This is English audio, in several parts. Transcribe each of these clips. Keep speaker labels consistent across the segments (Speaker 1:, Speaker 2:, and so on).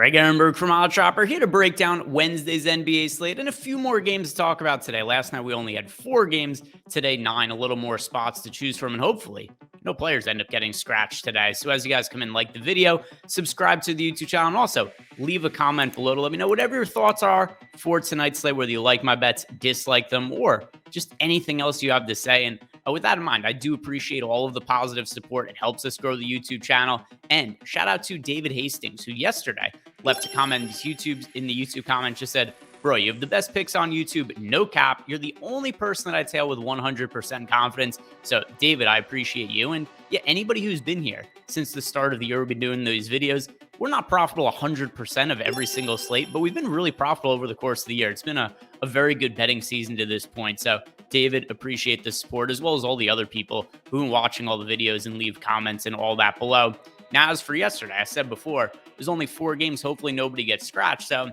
Speaker 1: Greg Ehrenberg from Odd Chopper here to break down Wednesday's NBA slate and a few more games to talk about today. Last night we only had 4 games. Today 9, a little more spots to choose from, and hopefully no players end up getting scratched today. So as you guys come in, like the video, subscribe to the YouTube channel, and also leave a comment below to let me know whatever your thoughts are for tonight's slate, whether you like my bets, dislike them, or just anything else you have to say. And with that in mind, I do appreciate all of the positive support. It helps us grow the YouTube channel. And shout out to David Hastings, who yesterday left a comment in the YouTube comments, just said, "Bro, you have the best picks on YouTube, no cap. You're the only person that I tail with 100% confidence." So David, I appreciate you. And yeah, anybody who's been here since the start of the year, we've been doing these videos. We're not profitable 100% of every single slate, but we've been really profitable over the course of the year. It's been a very good betting season to this point. So David, appreciate the support, as well as all the other people who've been watching all the videos and leave comments and all that below. Now, as for yesterday, I said before, there's only 4 games. Hopefully nobody gets scratched. So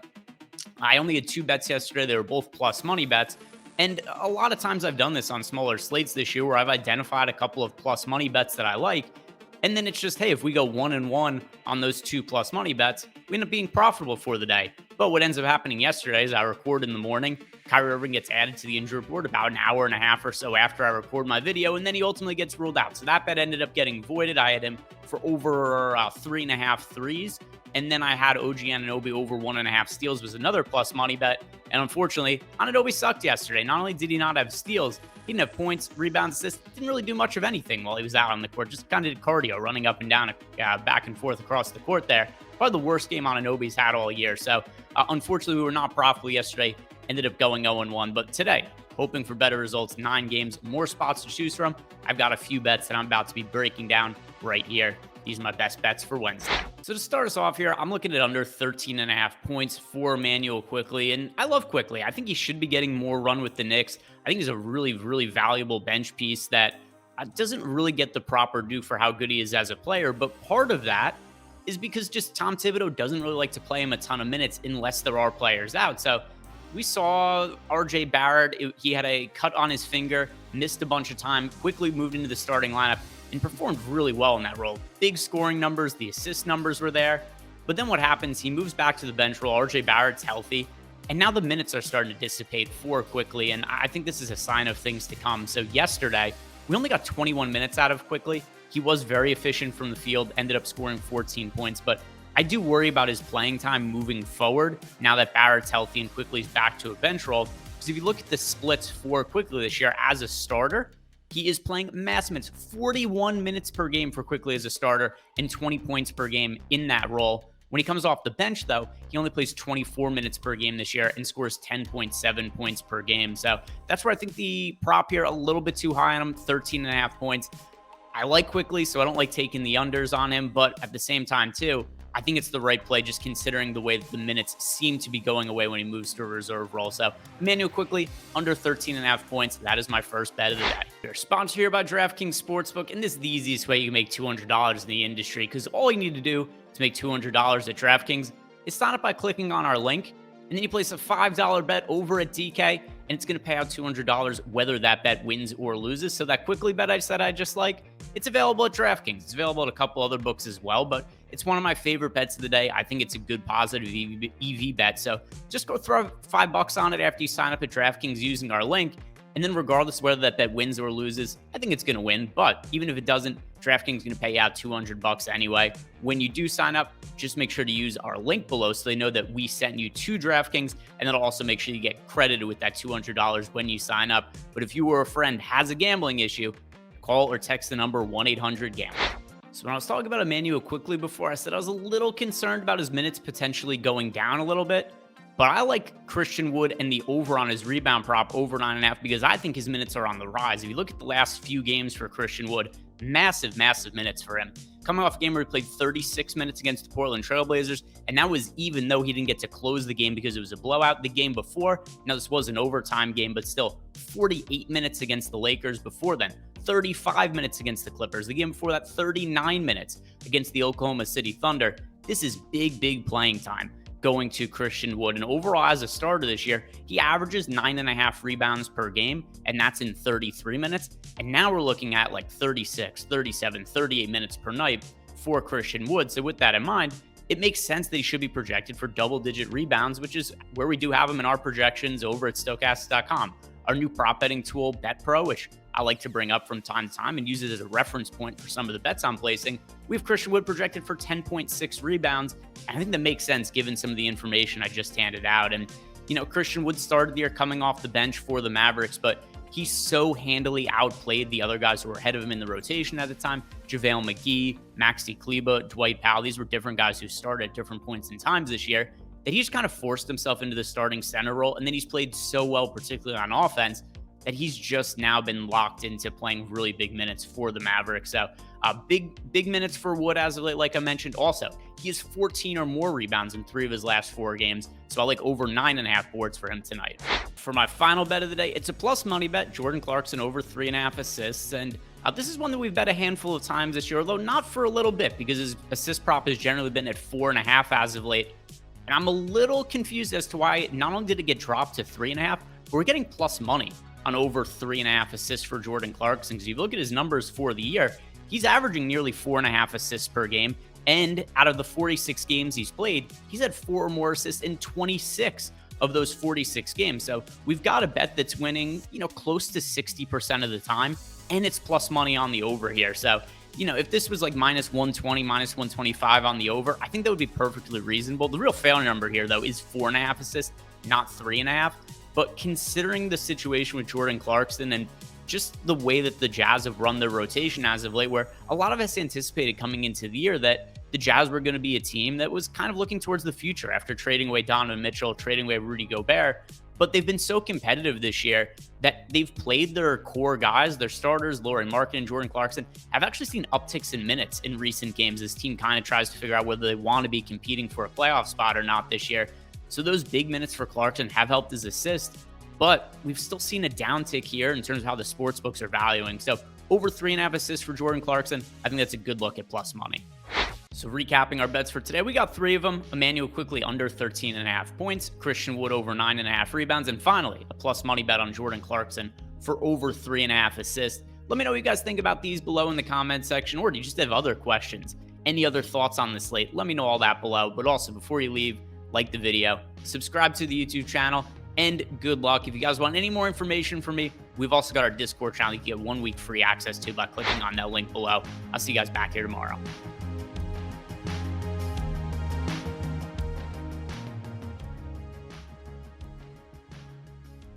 Speaker 1: I only had 2 bets yesterday. They were both plus money bets. And a lot of times I've done this on smaller slates this year where I've identified a couple of plus money bets that I like. And then it's just, hey, if we go 1-1 on those 2 plus money bets, we end up being profitable for the day. But what ends up happening yesterday is I record in the morning. Kyrie Irving gets added to the injury report about an hour and a half or so after I record my video, and then he ultimately gets ruled out. So that bet ended up getting voided. I had him for over 3.5 threes. And then I had OG Anunoby over 1.5 steals was another plus money bet. And unfortunately, Anunoby sucked yesterday. Not only did he not have steals, he didn't have points, rebounds, assists, didn't really do much of anything while he was out on the court. Just kind of did cardio, running up and down, back and forth across the court there. Probably the worst game Anunoby's had all year. So unfortunately, we were not profitable yesterday. Ended up going 0-1. But today, hoping for better results. 9 games, more spots to choose from. I've got a few bets that I'm about to be breaking down right here. These are my best bets for Wednesday. So to start us off here, I'm looking at under 13.5 points for Immanuel Quickley. And I love Quickley. I think he should be getting more run with the Knicks. I think he's a really, really valuable bench piece that doesn't really get the proper due for how good he is as a player. But part of that is because just Tom Thibodeau doesn't really like to play him a ton of minutes unless there are players out. So we saw RJ Barrett. He had a cut on his finger, missed a bunch of time, quickly moved into the starting lineup, and performed really well in that role. Big scoring numbers, the assist numbers were there. But then what happens, he moves back to the bench role. RJ Barrett's healthy. And now the minutes are starting to dissipate for Quickley. And I think this is a sign of things to come. So yesterday, we only got 21 minutes out of Quickley. He was very efficient from the field, ended up scoring 14 points. But I do worry about his playing time moving forward now that Barrett's healthy and Quickley's back to a bench role. Because if you look at the splits for Quickley this year as a starter, he is playing massive minutes, 41 minutes per game for Quickley as a starter and 20 points per game in that role. When he comes off the bench, though, he only plays 24 minutes per game this year and scores 10.7 points per game. So that's where I think the prop here a little bit too high on him, 13.5 points. I like Quickley, so I don't like taking the unders on him, but at the same time, too, I think it's the right play just considering the way that the minutes seem to be going away when he moves to a reserve role. So Immanuel Quickley, under 13.5 points. That is my first bet of the day. We're sponsored here by DraftKings Sportsbook, and this is the easiest way you can make $200 in the industry because all you need to do to make $200 at DraftKings is sign up by clicking on our link, and then you place a $5 bet over at DK, and it's going to pay out $200 whether that bet wins or loses. So that Quickley bet I said I just like, it's available at DraftKings. It's available at a couple other books as well, but it's one of my favorite bets of the day. I think it's a good positive EV bet. So just go throw $5 on it after you sign up at DraftKings using our link. And then regardless of whether that bet wins or loses, I think it's going to win. But even if it doesn't, DraftKings is going to pay out $200 anyway. When you do sign up, just make sure to use our link below so they know that we sent you to DraftKings. And that'll also make sure you get credited with that $200 when you sign up. But if you or a friend has a gambling issue, call or text the number 1-800-GAMBLER. So when I was talking about Immanuel Quickley before, I said I was a little concerned about his minutes potentially going down a little bit. But I like Christian Wood and the over on his rebound prop over 9.5 because I think his minutes are on the rise. If you look at the last few games for Christian Wood, massive minutes for him. Coming off a game where he played 36 minutes against the Portland Trailblazers, and that was even though he didn't get to close the game because it was a blowout the game before. Now, this was an overtime game, but still 48 minutes against the Lakers before then. 35 minutes against the Clippers. The game before that, 39 minutes against the Oklahoma City Thunder. This is big playing time going to Christian Wood. And overall, as a starter this year, he averages 9.5 rebounds per game, and that's in 33 minutes. And now we're looking at like 36, 37, 38 minutes per night for Christian Wood. So with that in mind, it makes sense that he should be projected for double-digit rebounds, which is where we do have him in our projections over at stokastic.com. Our new prop betting tool, BetPro, which I like to bring up from time to time and use it as a reference point for some of the bets I'm placing. We have Christian Wood projected for 10.6 rebounds. And I think that makes sense given some of the information I just handed out. And, Christian Wood started the year coming off the bench for the Mavericks, but he so handily outplayed the other guys who were ahead of him in the rotation at the time. JaVale McGee, Maxi Kleber, Dwight Powell. These were different guys who started at different points in times this year, that he just kind of forced himself into the starting center role. And then he's played so well, particularly on offense, that he's just now been locked into playing really big minutes for the Mavericks. So big minutes for Wood as of late, like I mentioned. Also, he has 14 or more rebounds in 3 of his last 4 games. So I like over 9.5 boards for him tonight. For my final bet of the day, it's a plus money bet. Jordan Clarkson over 3.5 assists. And this is one that we've bet a handful of times this year, although not for a little bit, because his assist prop has generally been at 4.5 as of late. And I'm a little confused as to why not only did it get dropped to 3.5, but we're getting plus money on over 3.5 assists for Jordan Clarkson. Because if you look at his numbers for the year, he's averaging nearly 4.5 assists per game. And out of the 46 games he's played, he's had 4 or more assists in 26 of those 46 games. So we've got a bet that's winning, close to 60% of the time. And it's plus money on the over here. So, if this was like minus 120, minus 125 on the over, I think that would be perfectly reasonable. The real failure number here, though, is 4.5 assists, not 3.5. But considering the situation with Jordan Clarkson and just the way that the Jazz have run their rotation as of late, where a lot of us anticipated coming into the year that the Jazz were going to be a team that was kind of looking towards the future after trading away Donovan Mitchell, trading away Rudy Gobert. But they've been so competitive this year that they've played their core guys, their starters, Lauri Markkanen and Jordan Clarkson, have actually seen upticks in minutes in recent games. This team kind of tries to figure out whether they want to be competing for a playoff spot or not this year. So those big minutes for Clarkson have helped his assist, but we've still seen a downtick here in terms of how the sports books are valuing. So over 3.5 assists for Jordan Clarkson, I think that's a good look at plus money. So recapping our bets for today, we got 3 of them. Immanuel quickly under 13.5 points, Christian Wood over 9.5 rebounds, and finally, a plus money bet on Jordan Clarkson for over 3.5 assists. Let me know what you guys think about these below in the comments section, or do you just have other questions? Any other thoughts on the slate? Let me know all that below. But also, before you leave, like the video, subscribe to the YouTube channel, and good luck. If you guys want any more information from me, we've also got our Discord channel you can get 1 week free access to by clicking on that link below. I'll see you guys back here tomorrow.